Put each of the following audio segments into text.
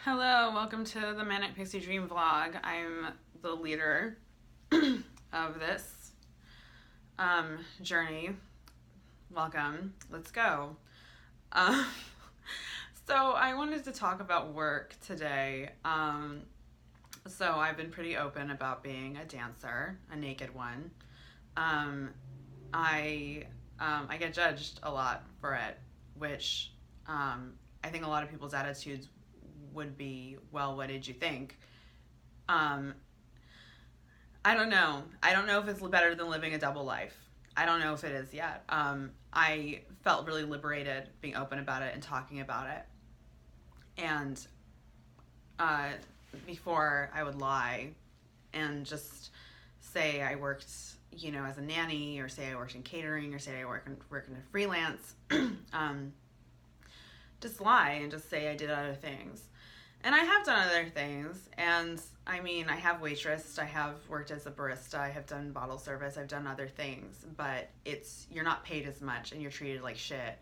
Hello, welcome to the Manic Pixie Dream vlog. I'm the leader of this journey. Welcome. Let's go. Um, so I wanted to talk about work today. So I've been pretty open about being a dancer, a naked one. I get judged a lot for it, which I think a lot of people's attitudes would be, well, what did you think? I don't know. I don't know if it's better than living a double life. I don't know if it is yet. I felt really liberated being open about it and talking about it. And before I would lie and just say I worked, as a nanny, or say I worked in catering, or say I work in a freelance, just lie and just say I did other things. And I have done other things, and I have waitressed, I have worked as a barista, I have done bottle service, I've done other things, but you're not paid as much and you're treated like shit,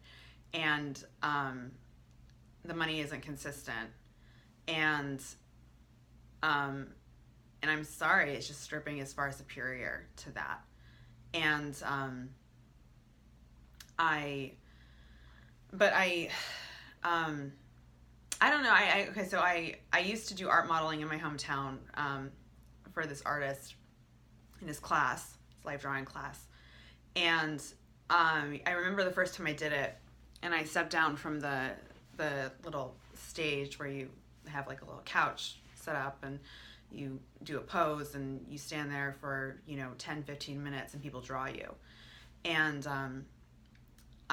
and the money isn't consistent, and I'm sorry, it's just stripping is far superior to that, and I don't know. I used to do art modeling in my hometown for this artist in his class, his life drawing class. And I remember the first time I did it, and I stepped down from the little stage where you have like a little couch set up, and you do a pose, and you stand there for 10, 15 minutes, and people draw you. And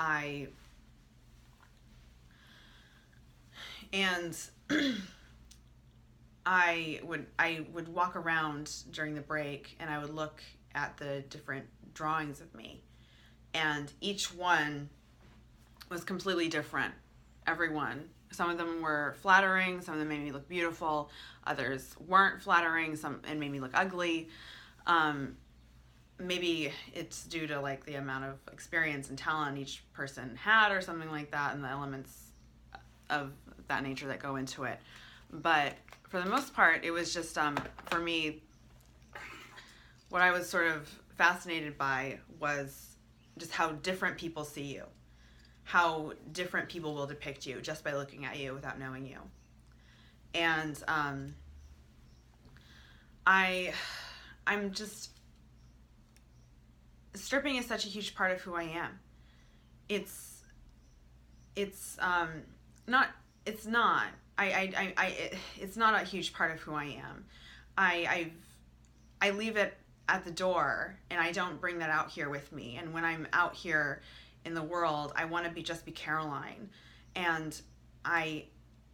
I would walk around during the break, and I would look at the different drawings of me, and each one was completely different. Every one. Some of them were flattering, some of them made me look beautiful, others weren't flattering, and made me look ugly. Maybe it's due to like the amount of experience and talent each person had, or something like that, and the elements of that nature that go into it. But for the most part, it was just for me, what I was sort of fascinated by was just how different people see you, how different people will depict you just by looking at you without knowing you. And I'm just, stripping is such a huge part of who I am. It's not a huge part of who I am. I leave it at the door, and I don't bring that out here with me. And when I'm out here in the world, I want to be Caroline.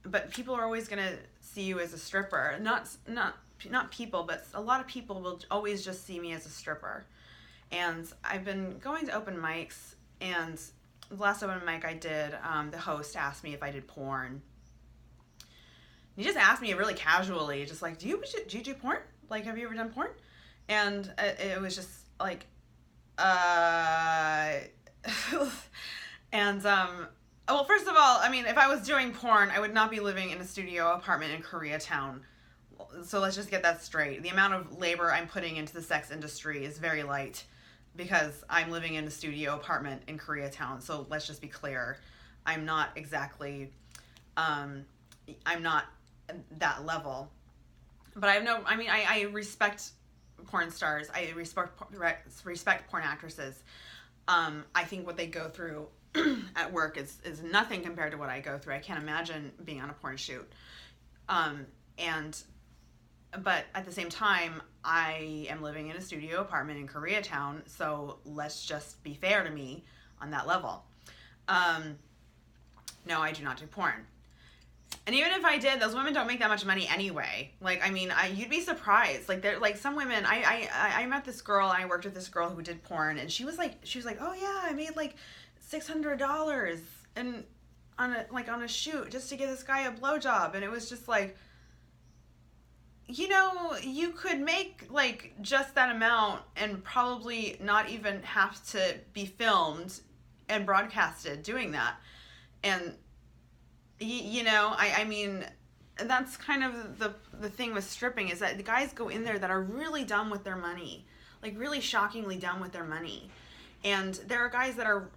But people are always going to see you as a stripper. Not people, but a lot of people will always just see me as a stripper. And I've been going to open mics, and the last open mic I did, the host asked me if I did porn. He just asked me really casually, just like, do you do porn? Like, have you ever done porn? And it was just like, and well, first of all, if I was doing porn, I would not be living in a studio apartment in Koreatown. So let's just get that straight. The amount of labor I'm putting into the sex industry is very light, because I'm living in a studio apartment in Koreatown. So let's just be clear. I'm not exactly, I'm not that level. But I respect porn stars. I respect porn actresses. I think what they go through at work is nothing compared to what I go through. I can't imagine being on a porn shoot. But at the same time, I am living in a studio apartment in Koreatown, so let's just be fair to me on that level. No, I do not do porn. And even if I did, those women don't make that much money anyway. You'd be surprised. Some women, I met this girl, and I worked with this girl who did porn, and she was like, oh yeah, I made like $600 and on a shoot just to give this guy a blowjob. And it was just like, you could make like just that amount and probably not even have to be filmed and broadcasted doing that. And that's kind of the thing with stripping, is that the guys go in there that are really dumb with their money, like really shockingly dumb with their money. And there are guys that are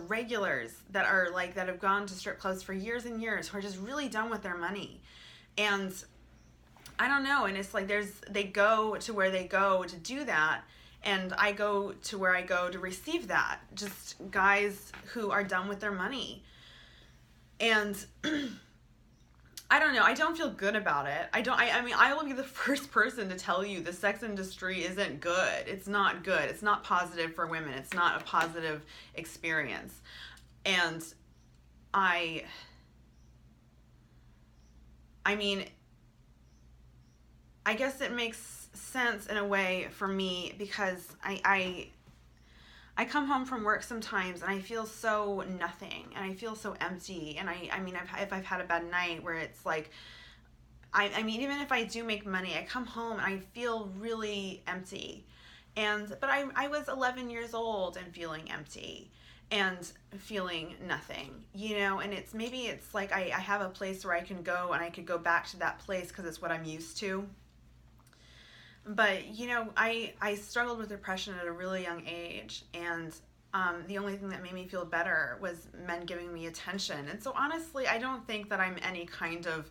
regulars, that are like, that have gone to strip clubs for years and years, who are just really done with their money. And I don't know, and it's like they go to where they go to do that, and I go to where I go to receive that. Just guys who are done with their money. And I don't know, I don't feel good about it. I mean, I will be the first person to tell you the sex industry isn't good. It's not good. It's not positive for women. It's not a positive experience. And I mean, I guess it makes sense in a way for me, because I come home from work sometimes and I feel so nothing, and I feel so empty. And I mean, if I've had a bad night where it's like, I mean, even if I do make money, I come home and I feel really empty. But I was 11 years old and feeling empty and feeling nothing, you know. And maybe it's like I have a place where I can go, and I could go back to that place because it's what I'm used to. But, you know, I struggled with depression at a really young age, and the only thing that made me feel better was men giving me attention. And so honestly, I don't think that I'm any kind of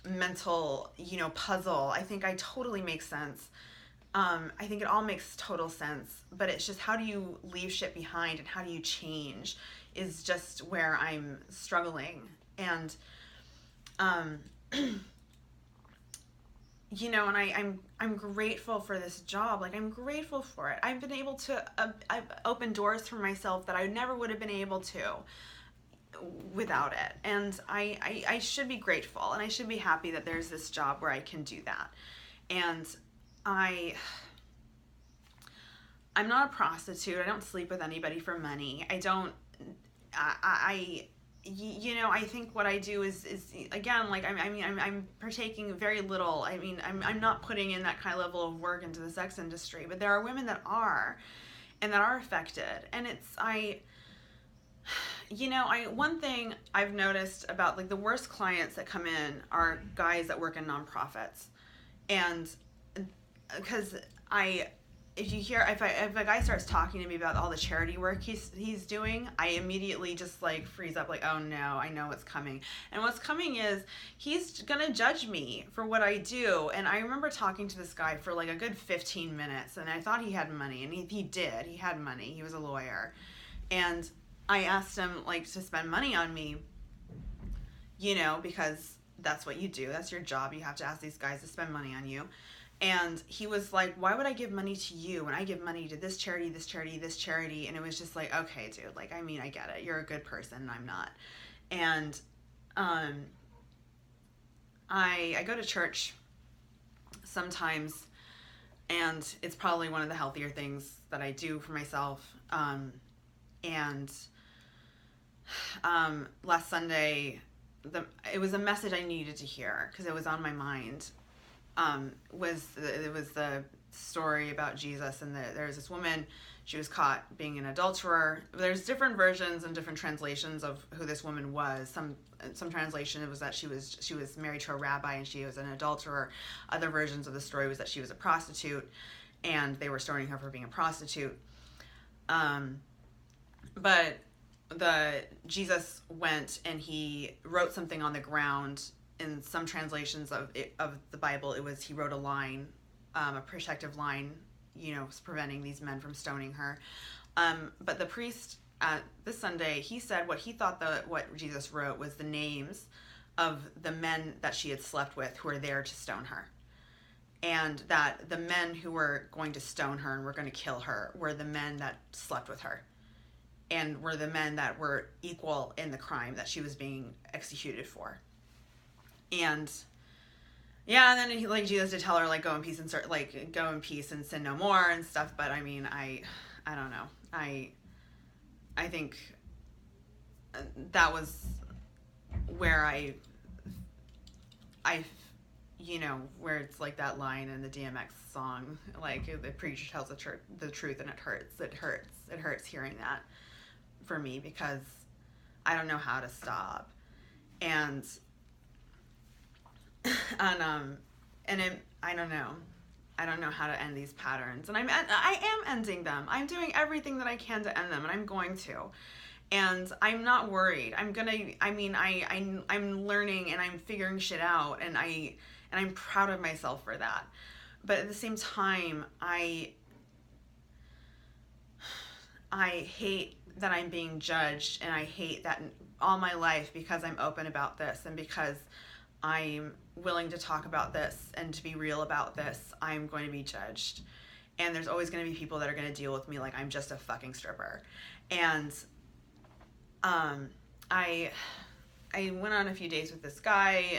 mental, you know, puzzle. I think I totally make sense. I think it all makes total sense, but it's just, how do you leave shit behind and how do you change is just where I'm struggling. And you know, and I'm grateful for this job. Like, I'm grateful for it. I've been able to I've opened doors for myself that I never would have been able to without it. And I should be grateful, and I should be happy that there's this job where I can do that. And I'm not a prostitute. I don't sleep with anybody for money. You know, I think what I do is again, like, I'm partaking very little. I mean, I'm not putting in that kind of level of work into the sex industry, but there are women that are, and that are affected. And one thing I've noticed about, like, the worst clients that come in are guys that work in nonprofits. And because if a guy starts talking to me about all the charity work he's doing, I immediately just like freeze up, like, oh no, I know what's coming. And what's coming is he's gonna judge me for what I do. And I remember talking to this guy for like a good 15 minutes, and I thought he had money, and he had money. He was a lawyer. And I asked him, like, to spend money on me, you know, because that's what you do. That's your job. You have to ask these guys to spend money on you. And he was like, why would I give money to you when I give money to this charity, this charity, this charity? And it was just like, okay, dude, like, I mean, I get it. You're a good person, and I'm not. And I go to church sometimes, and it's probably one of the healthier things that I do for myself. Last Sunday, it was a message I needed to hear because it was on my mind. It was the story about Jesus, and there was this woman. She was caught being an adulterer. There's different versions and different translations of who this woman was. Some translation, it was that she was married to a rabbi and she was an adulterer. Other versions of the story was that she was a prostitute, and they were stoning her for being a prostitute. But Jesus went and he wrote something on the ground. In some translations of the Bible, he wrote a line, a protective line, you know, preventing these men from stoning her. But the priest this Sunday, he said what he thought what Jesus wrote was the names of the men that she had slept with who were there to stone her. And that the men who were going to stone her and were going to kill her were the men that slept with her, and were the men that were equal in the crime that she was being executed for. And yeah, and then Jesus did tell her, like, go in peace and sin no more and stuff. But I mean, I don't know. I think that was where I you know, where it's like that line in the DMX song, like, the preacher tells the truth and it hurts hearing that for me, because I don't know how to stop. And And I don't know. I don't know how to end these patterns, and I am ending them. I'm doing everything that I can to end them, and I'm going to. And I'm not worried. I'm learning and I'm figuring shit out, and I'm proud of myself for that. But at the same time, I hate that I'm being judged, and I hate that all my life, because I'm open about this and because I'm willing to talk about this and to be real about this, I'm going to be judged. And there's always going to be people that are going to deal with me like I'm just a fucking stripper. And I went on a few dates with this guy,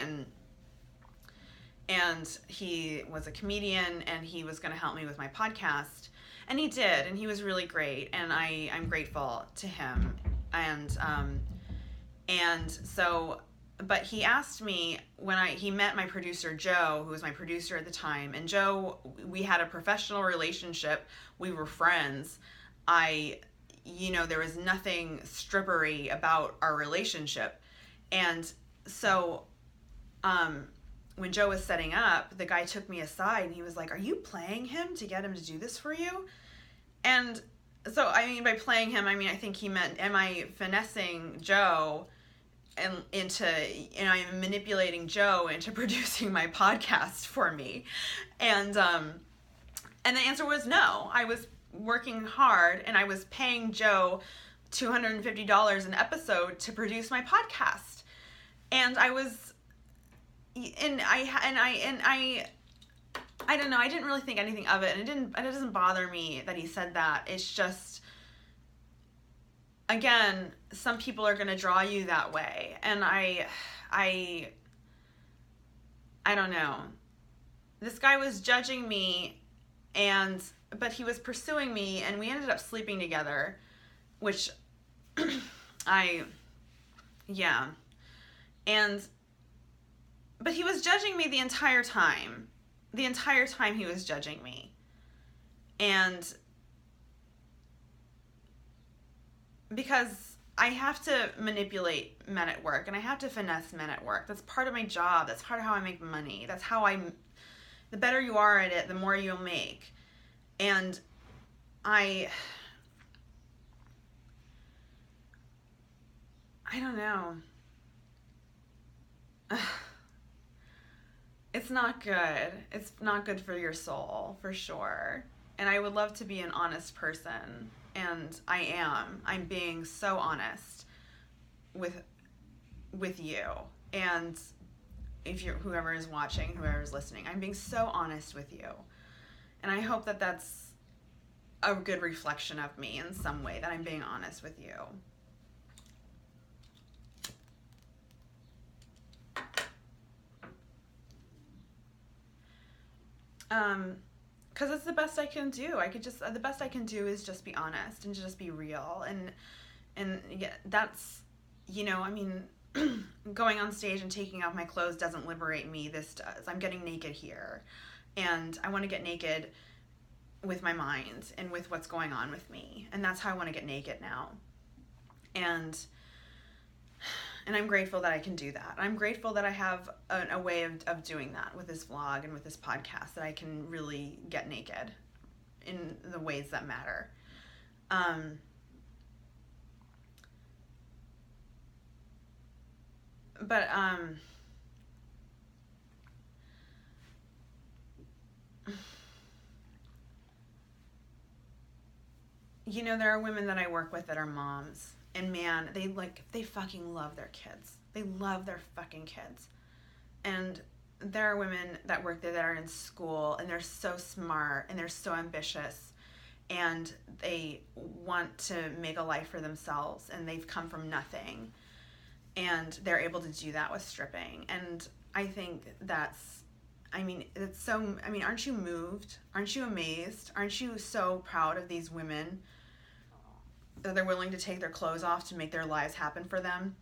and he was a comedian, and he was going to help me with my podcast. And he did, and he was really great, and I'm grateful to him. And so, but he asked me when he met my producer, Joe, who was my producer at the time, and Joe, we had a professional relationship. We were friends. There was nothing strippery about our relationship. And so, when Joe was setting up, the guy took me aside and he was like, "Are you playing him to get him to do this for you?" And so, by playing him, I think he meant, am I finessing Joe and I'm manipulating Joe into producing my podcast for me? And the answer was no. I was working hard, and I was paying Joe $250 an episode to produce my podcast. And I was, and I don't know, I didn't really think anything of it, and it doesn't bother me that he said that. It's just, again, some people are going to draw you that way, and I don't know. This guy was judging me, but he was pursuing me, and we ended up sleeping together, which but he was judging me the entire time. The entire time he was judging me. And because I have to manipulate men at work, and I have to finesse men at work. That's part of my job. That's part of how I make money. That's how the better you are at it, the more you'll make. And I don't know. It's not good. It's not good for your soul, for sure. And I would love to be an honest person, and I am. I'm being so honest with you. And if you're whoever is watching, whoever is listening, I'm being so honest with you. And I hope that that's a good reflection of me in some way, that I'm being honest with you. Because it's the best I can do. The best I can do is just be honest and just be real. And yeah, that's, going on stage and taking off my clothes doesn't liberate me. This does. I'm getting naked here. And I want to get naked with my mind and with what's going on with me. And that's how I want to get naked now. And I'm grateful that I can do that. I'm grateful that I have a way of doing that with this vlog and with this podcast, that I can really get naked in the ways that matter. There are women that I work with that are moms. And man, they fucking love their kids. They love their fucking kids. And there are women that work there that are in school, and they're so smart, and they're so ambitious, and they want to make a life for themselves, and they've come from nothing. And they're able to do that with stripping. And I think aren't you moved? Aren't you amazed? Aren't you so proud of these women? That they're willing to take their clothes off to make their lives happen for them?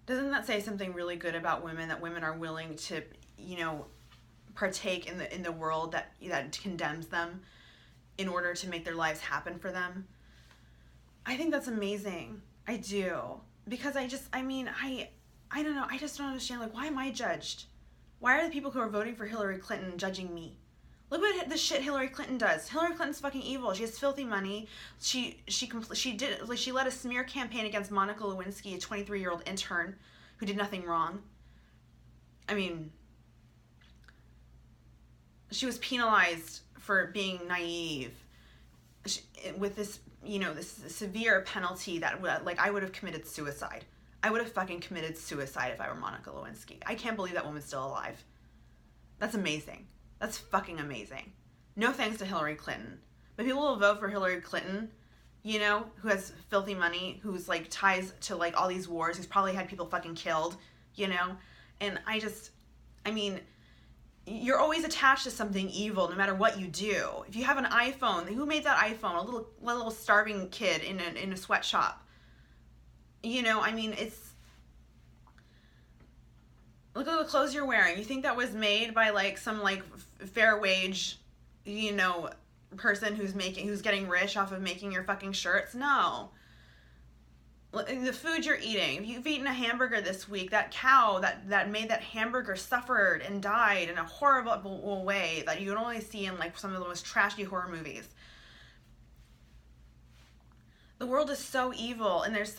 Doesn't that say something really good about women, that women are willing to, partake in the world that condemns them in order to make their lives happen for them? I think that's amazing. I do. Because I don't know. I just don't understand. Like, why am I judged? Why are the people who are voting for Hillary Clinton judging me? Look what the shit Hillary Clinton does. Hillary Clinton's fucking evil. She has filthy money. She led a smear campaign against Monica Lewinsky, a 23-year-old intern who did nothing wrong. I mean, she was penalized for being naive with this, this severe penalty that, like, I would have committed suicide. I would have fucking committed suicide if I were Monica Lewinsky. I can't believe that woman's still alive. That's amazing. That's fucking amazing. No thanks to Hillary Clinton. But people will vote for Hillary Clinton, who has filthy money, who's, like, ties to, like, all these wars, who's probably had people fucking killed, And you're always attached to something evil no matter what you do. If you have an iPhone, who made that iPhone? A little starving kid in a sweatshop. It's... Look at the clothes you're wearing. You think that was made by, like, some, like, fair wage, person who's getting rich off of making your fucking shirts? No. The food you're eating. If you've eaten a hamburger this week, that cow that made that hamburger suffered and died in a horrible way that you can only see in, like, some of the most trashy horror movies. The world is so evil, and there's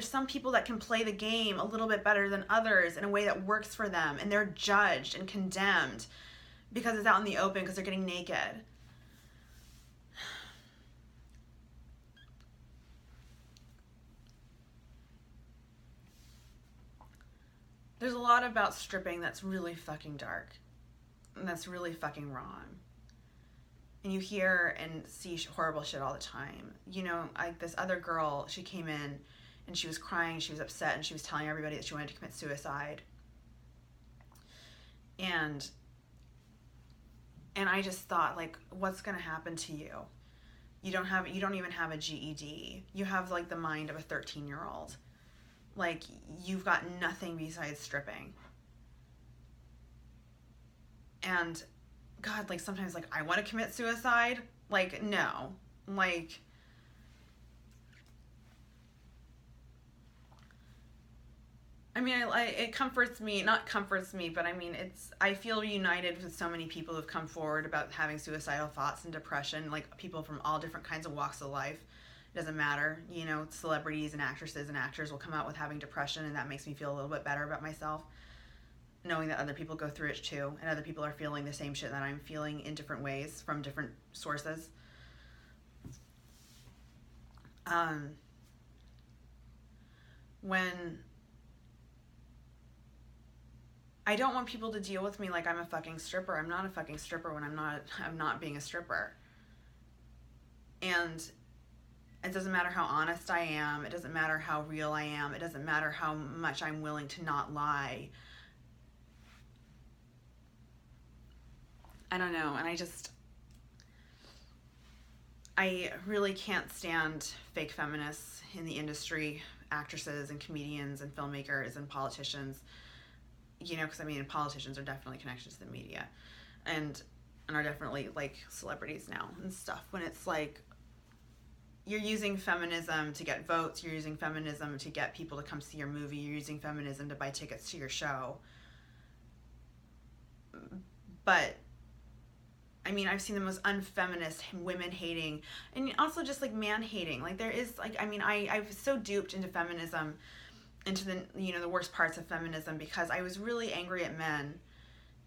some people that can play the game a little bit better than others in a way that works for them, and they're judged and condemned because it's out in the open because they're getting naked. There's a lot about stripping that's really fucking dark, and that's really fucking wrong. And you hear and see horrible shit all the time. This other girl, she came in and she was crying, she was upset, and she was telling everybody that she wanted to commit suicide. And I just thought, like, what's gonna happen to you? You don't even have a GED. You have, like, the mind of a 13-year-old. Like, you've got nothing besides stripping. And God, like, sometimes, like, I want to commit suicide. Like, no. Like, it comforts me, not comforts me, but I feel united with so many people who've come forward about having suicidal thoughts and depression, like, people from all different kinds of walks of life. It doesn't matter, celebrities and actresses and actors will come out with having depression, and that makes me feel a little bit better about myself, knowing that other people go through it too, and other people are feeling the same shit that I'm feeling in different ways from different sources. When I don't want people to deal with me like I'm a fucking stripper. I'm not a fucking stripper when I'm not being a stripper. And it doesn't matter how honest I am. It doesn't matter how real I am. It doesn't matter how much I'm willing to not lie. I don't know, and I really can't stand fake feminists in the industry, actresses and comedians and filmmakers and politicians, because politicians are definitely connected to the media and are definitely, like, celebrities now and stuff, when it's like, you're using feminism to get votes, you're using feminism to get people to come see your movie, you're using feminism to buy tickets to your show. But I've seen the most unfeminist, women-hating, and also just, like, man-hating. Like, there is, like, I was so duped into feminism, into the, the worst parts of feminism, because I was really angry at men,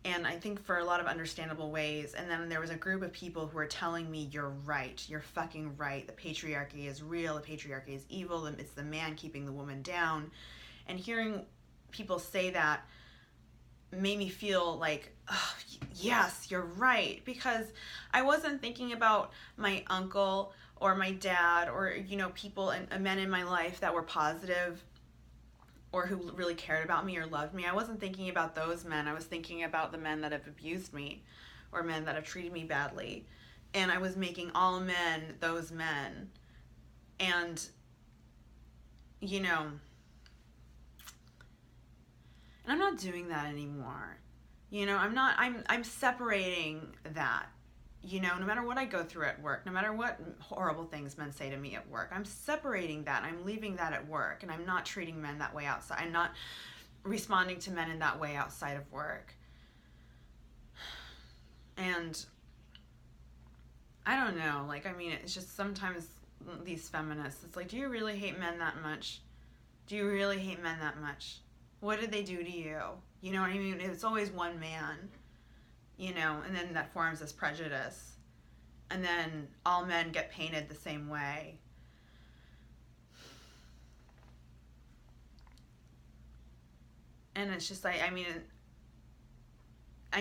and I think for a lot of understandable ways, and then there was a group of people who were telling me, you're right, you're fucking right, the patriarchy is real, the patriarchy is evil, it's the man keeping the woman down, and hearing people say that made me feel like, oh, yes, you're right, because I wasn't thinking about my uncle or my dad or, people and men in my life that were positive or who really cared about me or loved me. I wasn't thinking about those men. I was thinking about the men that have abused me or men that have treated me badly. And I was making all men those men. And, and I'm not doing that anymore. I'm separating that. No matter what I go through at work, no matter what horrible things men say to me at work, I'm separating that. I'm leaving that at work, and I'm not treating men that way outside. I'm not responding to men in that way outside of work. And I don't know, like, I mean, it's just sometimes these feminists, it's like, do you really hate men that much? Do you really hate men that much? What did they do to you? You know what I mean? It's always one man, you know, and then that forms this prejudice. And then all men get painted the same way. And it's just like, I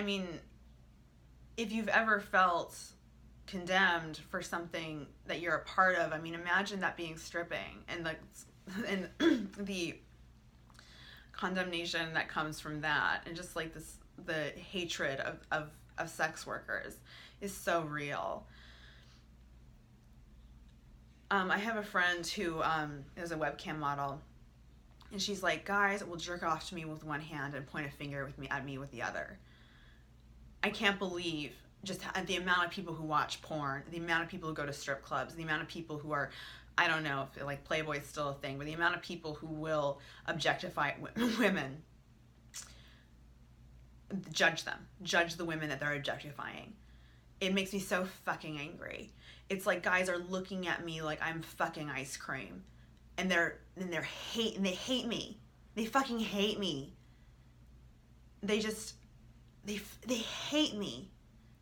mean, if you've ever felt condemned for something that you're a part of, I mean, imagine that being stripping, and like, and the condemnation that comes from that, and just like this, the hatred of sex workers is so real. I have a friend who is a webcam model, and she's like, guys will jerk off to me with one hand and point a finger at me with the other. I can't believe just the amount of people who watch porn, the amount of people who go to strip clubs, the amount of people who are, I don't know if like Playboy's still a thing, but the amount of people who will objectify women, judge the women that they're objectifying. It makes me so fucking angry. It's like guys are looking at me like I'm fucking ice cream, and they hate me. They fucking hate me. They hate me.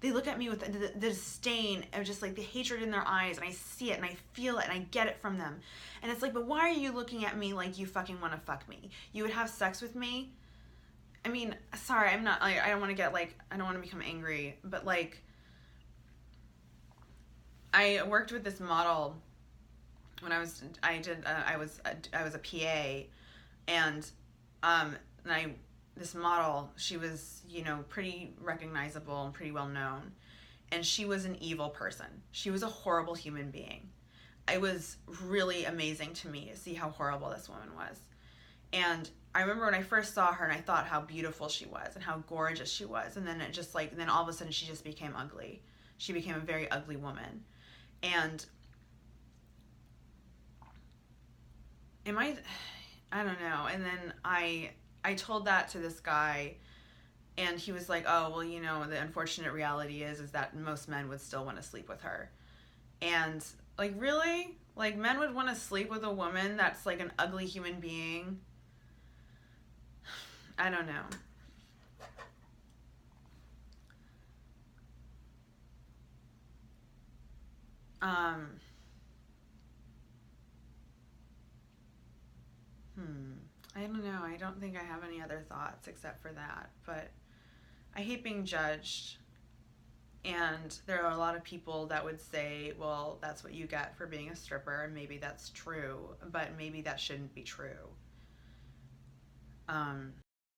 They look at me with the disdain of just like the hatred in their eyes, and I see it and I feel it and I get it from them. And it's like, but why are you looking at me like you fucking want to fuck me? You would have sex with me? I mean, sorry, I'm not, like, I don't want to get like, I don't want to become angry, but like, I worked with this model when I was a PA, and this model, she was, you know, pretty recognizable and pretty well known, and she was an evil person. She was a horrible human being. It was really amazing to me to see how horrible this woman was. And I remember when I first saw her and I thought how beautiful she was and how gorgeous she was, and then it just like, then all of a sudden she just became ugly. She became a very ugly woman. And I don't know. And then I told that to this guy, and he was like, oh, well, you know, the unfortunate reality is that most men would still want to sleep with her. And like, really? Like, men would want to sleep with a woman that's like an ugly human being? I don't know. I don't know. I don't think I have any other thoughts except for that. But I hate being judged. And there are a lot of people that would say, well, that's what you get for being a stripper, and maybe that's true, but maybe that shouldn't be true.